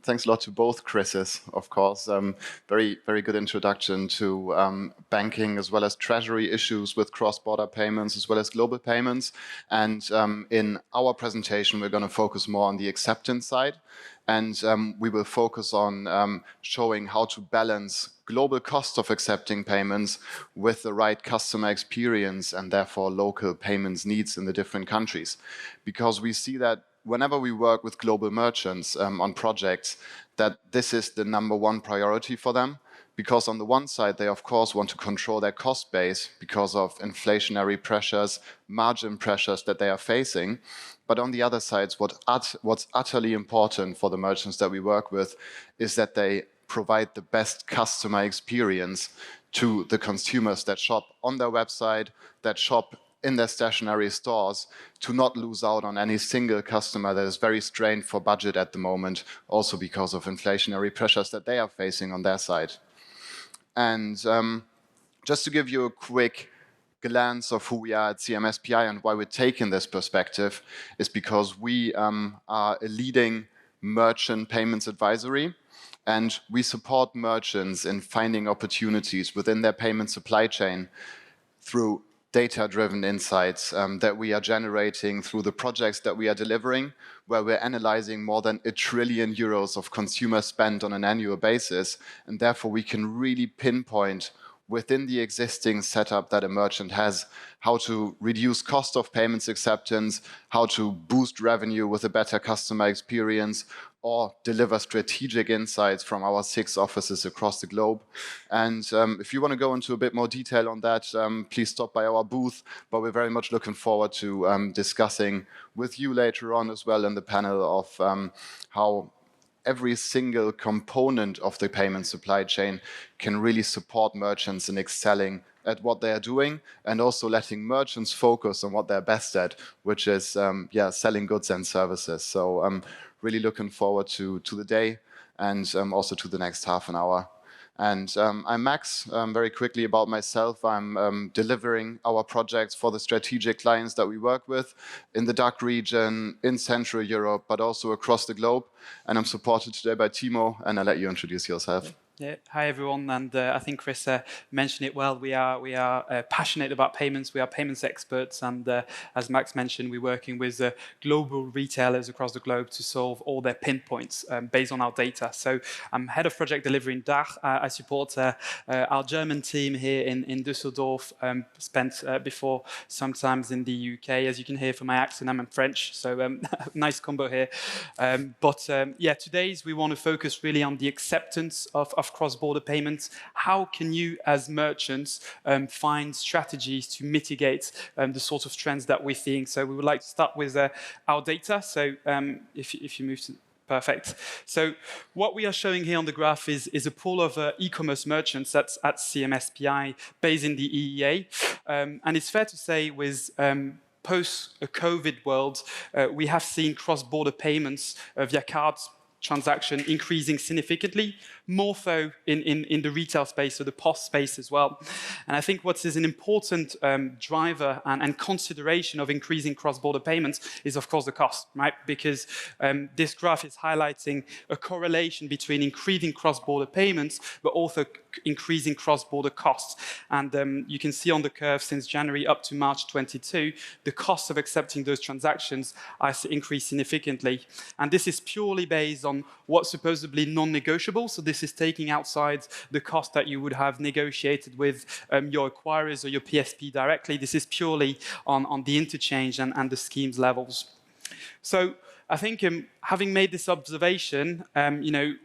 Thanks a lot to both Chris's, of course. Very good introduction to banking as well as treasury issues with cross-border payments as well as global payments. And in our presentation, we're going to focus more on the acceptance side. And we will focus on showing how to balance global cost of accepting payments with the right customer experience and therefore local payments needs in the different countries. Because we see that whenever we work with global merchants on projects, that this is the #1 priority for them. Because on the one side, they of course want to control their cost base because of inflationary pressures, margin pressures that they are facing. But on the other side, what's utterly important for the merchants that we work with is that they provide the best customer experience to the consumers that shop on their website, that shop in their stationary stores, to not lose out on any single customer that is very strained for budget at the moment, also because of inflationary pressures that they are facing on their side. And just to give you a quick glance of who we are at CMSPI and why we're taking this perspective is because we are a leading merchant payments advisory, and we support merchants in finding opportunities within their payment supply chain through data-driven insights that we are generating through the projects that we are delivering, where we're analyzing more than €1 trillion of consumer spend on an annual basis, and therefore we can really pinpoint within the existing setup that a merchant has how to reduce cost of payments acceptance, how to boost revenue with a better customer experience, or deliver strategic insights from our 6 offices across the globe. And if you want to go into a bit more detail on that, please stop by our booth. But we're very much looking forward to discussing with you later on as well in the panel of how every single component of the payment supply chain can really support merchants in excelling at what they are doing, and also letting merchants focus on what they're best at, which is selling goods and services. So I'm really looking forward to the day and also to the next half an hour. And I'm Max. Very quickly about myself, I'm delivering our projects for the strategic clients that we work with in the DACH region, in Central Europe, but also across the globe. And I'm supported today by Timo, and I'll let you introduce yourself. Yeah. Hi everyone, and I think Chris mentioned it well. We are passionate about payments. We are payments experts, and as Max mentioned, we're working with global retailers across the globe to solve all their pinpoints based on our data. So I'm head of project delivery in DACH. I support our German team here in Düsseldorf. Spent before sometimes in the UK. As you can hear from my accent, I'm French, so nice combo here. Today we want to focus really on the acceptance of cross-border payments. How can you, as merchants, find strategies to mitigate the sort of trends that we're seeing? So we would like to start with our data. So if you move to perfect. So what we are showing here on the graph is a pool of e-commerce merchants that's at CMSPI, based in the EEA, and it's fair to say with post-COVID world, we have seen cross-border payments via cards transaction increasing significantly, more so in the retail space, so the POS space as well. And I think what is an important driver and consideration of increasing cross-border payments is, of course, the cost, right? Because this graph is highlighting a correlation between increasing cross-border payments, but also increasing cross-border costs. And you can see on the curve since January up to March 22, the cost of accepting those transactions has increased significantly. And this is purely based on what's supposedly non-negotiable. So this is taking outside the cost that you would have negotiated with your acquirers or your PSP directly. This is purely on the interchange and the schemes levels. So I think having made this observation,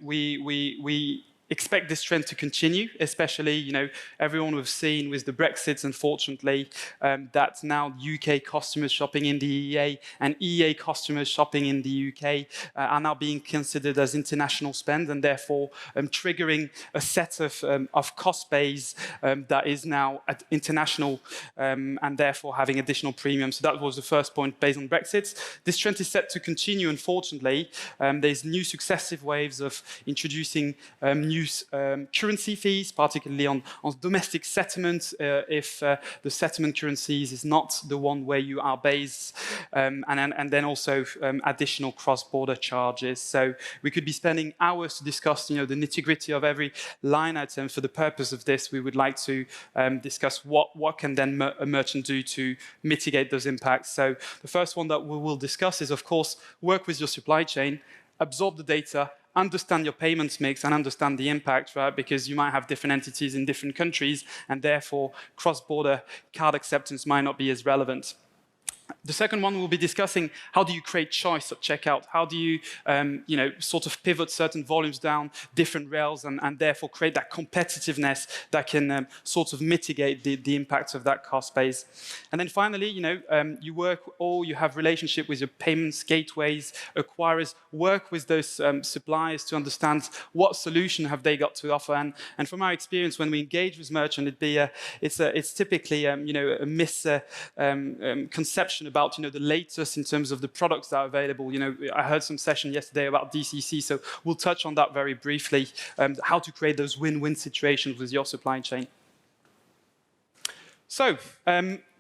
we expect this trend to continue, especially, everyone we've seen with the Brexit, unfortunately, that now UK customers shopping in the EEA and EEA customers shopping in the UK are now being considered as international spend, and therefore triggering a set of cost base that is now at international and therefore having additional premiums. So that was the first point based on Brexit. This trend is set to continue, unfortunately. There's new successive waves of introducing new reduce currency fees, particularly on domestic settlement, if the settlement currencies is not the one where you are based, and then also additional cross-border charges. So we could be spending hours to discuss, the nitty-gritty of every line item. For the purpose of this, we would like to discuss what can then a merchant do to mitigate those impacts. So the first one that we will discuss is, of course, work with your supply chain, absorb the data, understand your payments mix, and understand the impact, right? Because you might have different entities in different countries, and therefore cross-border card acceptance might not be as relevant. The second one, we'll be discussing how do you create choice at checkout? How do you, sort of pivot certain volumes down different rails and therefore create that competitiveness that can sort of mitigate the impact of that cost base. And then finally, you work or you have relationship with your payments gateways, acquirers, work with those suppliers to understand what solution have they got to offer. And from our experience, when we engage with merchant, it's typically a misconception about the latest in terms of the products that are available. I heard some session yesterday about DCC, so we'll touch on that very briefly, how to create those win-win situations with your supply chain. So,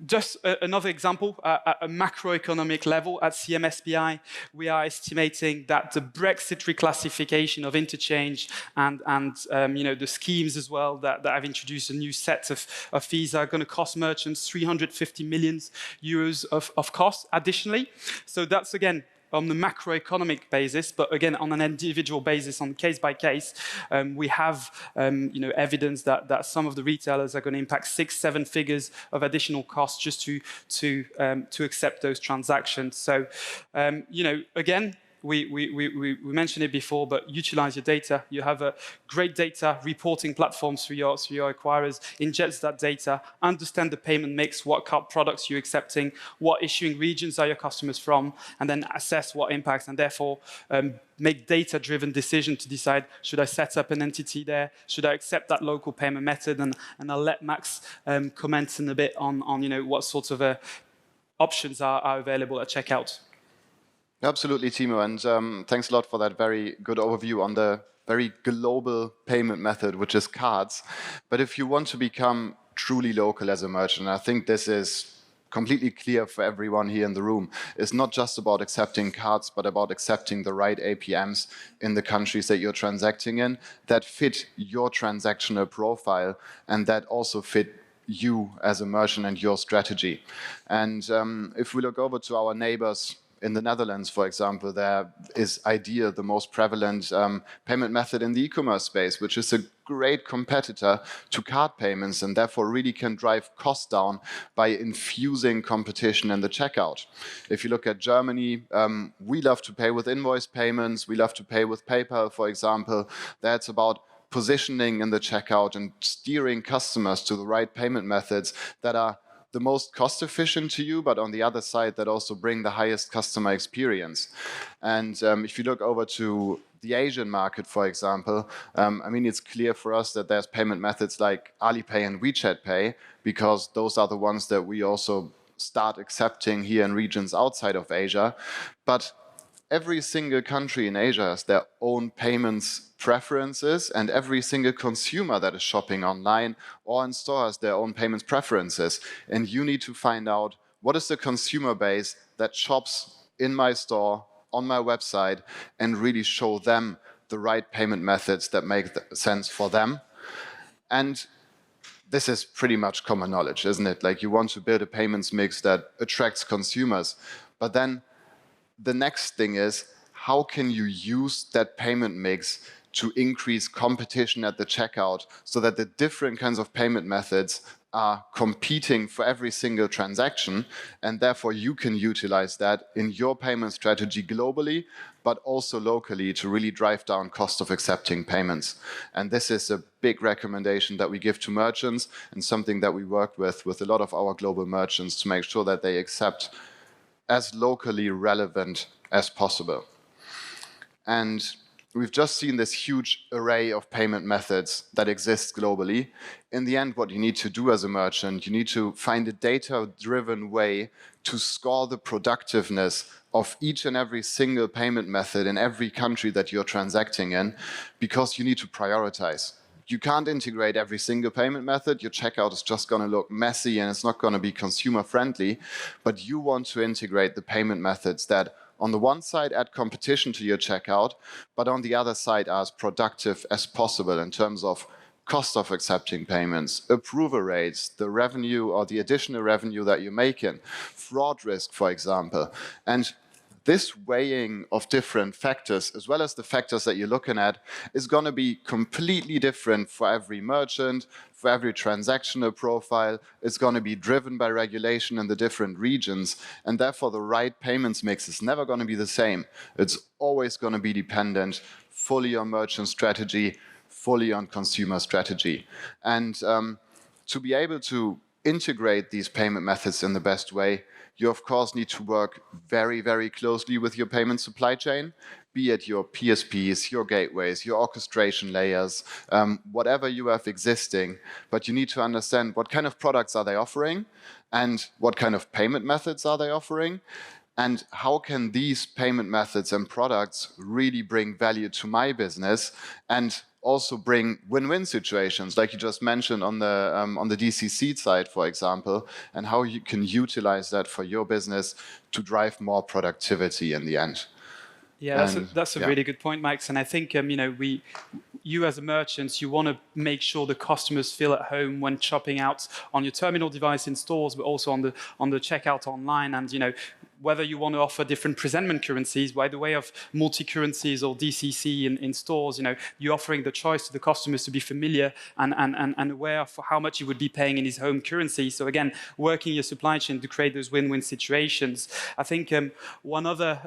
just another example, at a macroeconomic level at CMSPI, we are estimating that the Brexit reclassification of interchange and the schemes as well that have introduced a new set of fees are going to cost merchants 350 million euros of cost additionally. So that's, again, on the macroeconomic basis, but again, on an individual basis, on case by case, we have evidence that some of the retailers are going to impact 6-7 figures of additional costs just to accept those transactions. So, again, we mentioned it before, but utilize your data. You have a great data reporting platforms for your acquirers. Ingest that data, understand the payment mix, what card products you're accepting, what issuing regions are your customers from, and then assess what impacts, and therefore make data-driven decision to decide, should I set up an entity there? Should I accept that local payment method? And I'll let Max comment in a bit on what sorts of options are available at checkout. Absolutely, Timo, and thanks a lot for that very good overview on the very global payment method, which is cards. But if you want to become truly local as a merchant, I think this is completely clear for everyone here in the room. It's not just about accepting cards, but about accepting the right APMs in the countries that you're transacting in that fit your transactional profile and that also fit you as a merchant and your strategy. And if we look over to our neighbors in the Netherlands, for example, there is Idea, the most prevalent payment method in the e-commerce space, which is a great competitor to card payments and therefore really can drive costs down by infusing competition in the checkout. If you look at Germany, we love to pay with invoice payments, we love to pay with PayPal, for example. That's about positioning in the checkout and steering customers to the right payment methods that are the most cost efficient to you, but on the other side, that also bring the highest customer experience. And if you look over to the Asian market, for example, it's clear for us that there's payment methods like Alipay and WeChat Pay, because those are the ones that we also start accepting here in regions outside of Asia. But every single country in Asia has their own payments preferences, and every single consumer that is shopping online or in store has their own payments preferences. And you need to find out what is the consumer base that shops in my store, on my website, and really show them the right payment methods that make sense for them. And this is pretty much common knowledge, isn't it? Like, you want to build a payments mix that attracts consumers, but then the next thing is, how can you use that payment mix to increase competition at the checkout so that the different kinds of payment methods are competing for every single transaction, and therefore you can utilize that in your payment strategy globally, but also locally to really drive down cost of accepting payments. And this is a big recommendation that we give to merchants and something that we work with a lot of our global merchants to make sure that they accept as locally relevant as possible. And we've just seen this huge array of payment methods that exist globally. In the end, what you need to do as a merchant, you need to find a data-driven way to score the productiveness of each and every single payment method in every country that you're transacting in, because you need to prioritize. You can't integrate every single payment method. Your checkout is just going to look messy and it's not going to be consumer friendly. But you want to integrate the payment methods that on the one side add competition to your checkout, but on the other side are as productive as possible in terms of cost of accepting payments, approval rates, the revenue or the additional revenue that you're making, fraud risk, for example. And this weighing of different factors, as well as the factors that you're looking at, is going to be completely different for every merchant, for every transactional profile. It's going to be driven by regulation in the different regions, and therefore the right payments mix is never going to be the same. It's always going to be dependent fully on merchant strategy, fully on consumer strategy. And to be able to integrate these payment methods in the best way, you of course need to work very, very closely with your payment supply chain, be it your PSPs, your gateways, your orchestration layers, whatever you have existing. But you need to understand what kind of products are they offering and what kind of payment methods are they offering, and how can these payment methods and products really bring value to my business and also bring win-win situations, like you just mentioned on the DCC side, for example, and how you can utilize that for your business to drive more productivity in the end. Yeah, that's a really good point, Max. And I think you as a merchant, you want to make sure the customers feel at home when shopping out on your terminal device in stores, but also on the checkout online. And whether you want to offer different presentment currencies by the way of multi-currencies or DCC in stores, you're offering the choice to the customers to be familiar and aware of how much he would be paying in his home currency. So again, working your supply chain to create those win-win situations. I think one other,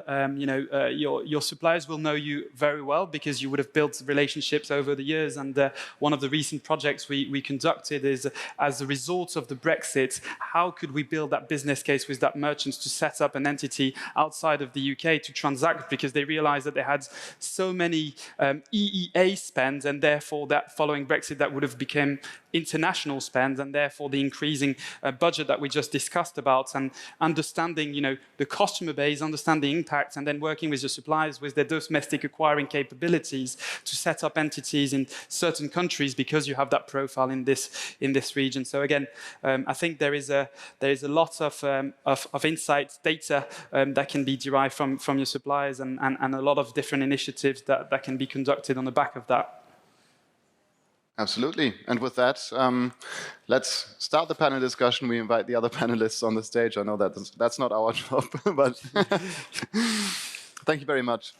your suppliers will know you very well because you would have built relationships over the years. And one of the recent projects we conducted is, as a result of the Brexit, how could we build that business case with that merchants to set up an entity outside of the UK to transact, because they realized that they had so many EEA spends, and therefore that following Brexit that would have become international spend, and therefore the increasing budget that we just discussed about, and understanding the customer base, understanding the impact, and then working with your suppliers with their domestic acquiring capabilities to set up entities in certain countries because you have that profile in this region. So again, I think there is a lot of insights, data that can be derived from your suppliers, and a lot of different initiatives that can be conducted on the back of that. Absolutely. And with that, let's start the panel discussion. We invite the other panelists on the stage. I know that that's not our job, but thank you very much.